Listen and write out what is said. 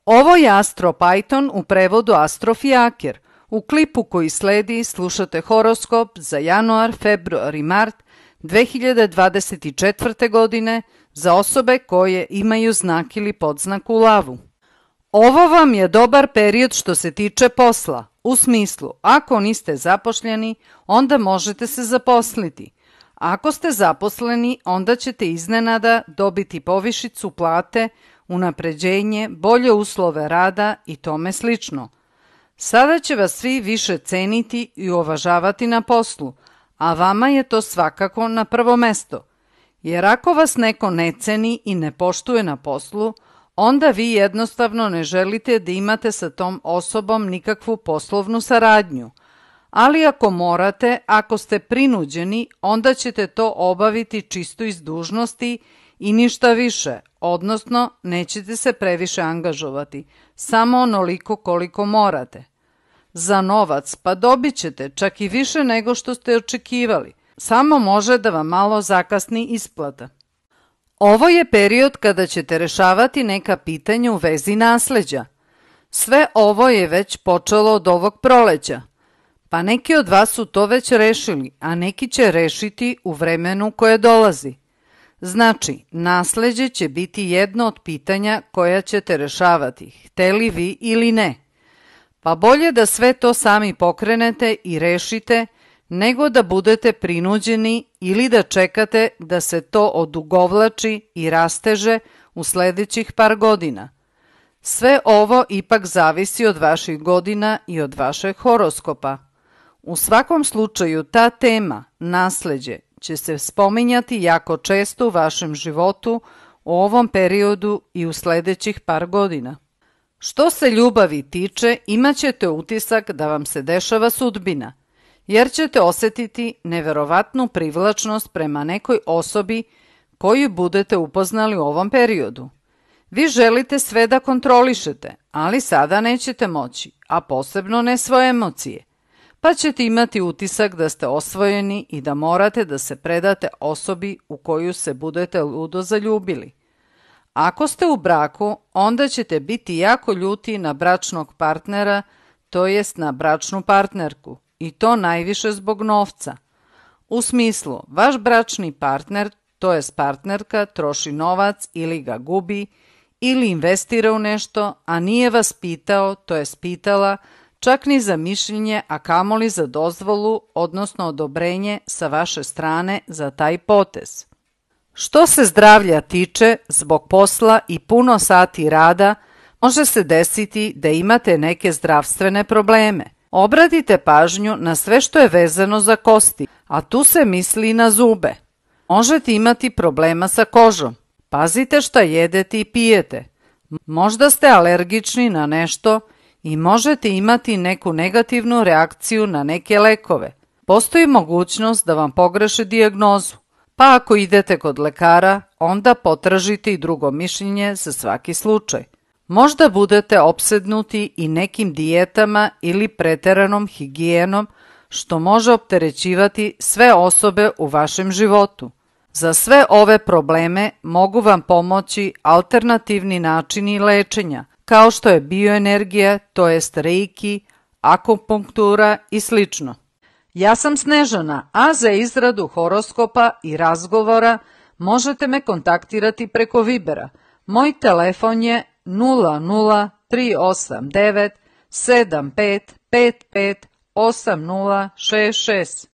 Ovo je Astro Python u prevodu Astro Fijaker. U klipu koji sledi slušate horoskop za januar, februar i mart 2024. godine za osobe koje imaju znak ili podznak u lavu. Ovo vam je dobar period što se tiče posla. U smislu, ako niste zaposleni, onda možete se zaposliti. Ako ste zaposleni, onda ćete iznenada dobiti povišicu plate, unapređenje, bolje uslove rada i tome slično. Sada će vas svi više ceniti i uvažavati na poslu, a vama je to svakako na prvo mesto. Jer ako vas neko ne ceni i ne poštuje na poslu, onda vi jednostavno ne želite da imate sa tom osobom nikakvu poslovnu saradnju. Ali ako morate, ako ste prinuđeni, onda ćete to obaviti čisto iz dužnosti i ništa više, odnosno nećete se previše angažovati, samo onoliko koliko morate. Za novac pa dobit ćete čak i više nego što ste očekivali, samo može da vam malo zakasni isplata. Ovo je period kada ćete rešavati neka pitanja u vezi nasleđa. Sve ovo je već počelo od ovog proleća. Pa neki od vas su to već rešili, a neki će rešiti u vremenu koje dolazi. Znači, nasleđe će biti jedno od pitanja koja ćete rešavati, hteli vi ili ne. Pa bolje da sve to sami pokrenete i rešite, nego da budete prinuđeni ili da čekate da se to odugovlači i rasteže u sledećih par godina. Sve ovo ipak zavisi od vaših godina i od vašeg horoskopa. U svakom slučaju ta tema, nasleđe, će se spominjati jako često u vašem životu u ovom periodu i u sledećih par godina. Što se ljubavi tiče, imat ćete utisak da vam se dešava sudbina, jer ćete osetiti neverovatnu privlačnost prema nekoj osobi koju budete upoznali u ovom periodu. Vi želite sve da kontrolišete, ali sada nećete moći, a posebno ne svoje emocije. Pa ćete imati utisak da ste osvojeni i da morate da se predate osobi u koju se budete ludo zaljubili. Ako ste u braku, onda ćete biti jako ljuti na bračnog partnera, to jest na bračnu partnerku, i to najviše zbog novca. U smislu, vaš bračni partner, to jest partnerka, troši novac ili ga gubi, ili investira u nešto, a nije vas pitao, to jest pitala, čak ni za mišljenje, a kamoli za dozvolu, odnosno odobrenje sa vaše strane za taj potez. Što se zdravlja tiče, zbog posla i puno sati rada, može se desiti da imate neke zdravstvene probleme. Obratite pažnju na sve što je vezano za kosti, a tu se misli i na zube. Možete imati problema sa kožom. Pazite šta jedete i pijete. Možda ste alergični na nešto i možete imati neku negativnu reakciju na neke lekove. Postoji mogućnost da vam pogreše dijagnozu, pa ako idete kod lekara, onda potražite i drugo mišljenje za svaki slučaj. Možda budete opsednuti i nekim dijetama ili preteranom higijenom, što može opterećivati sve osobe u vašem životu. Za sve ove probleme mogu vam pomoći alternativni načini lečenja, kao što je bioenergija, to jest reiki, akupunktura i slično. Ja sam Snežana, a za izradu horoskopa i razgovora možete me kontaktirati preko Vibera. Moj telefon je 00389 7555 8066.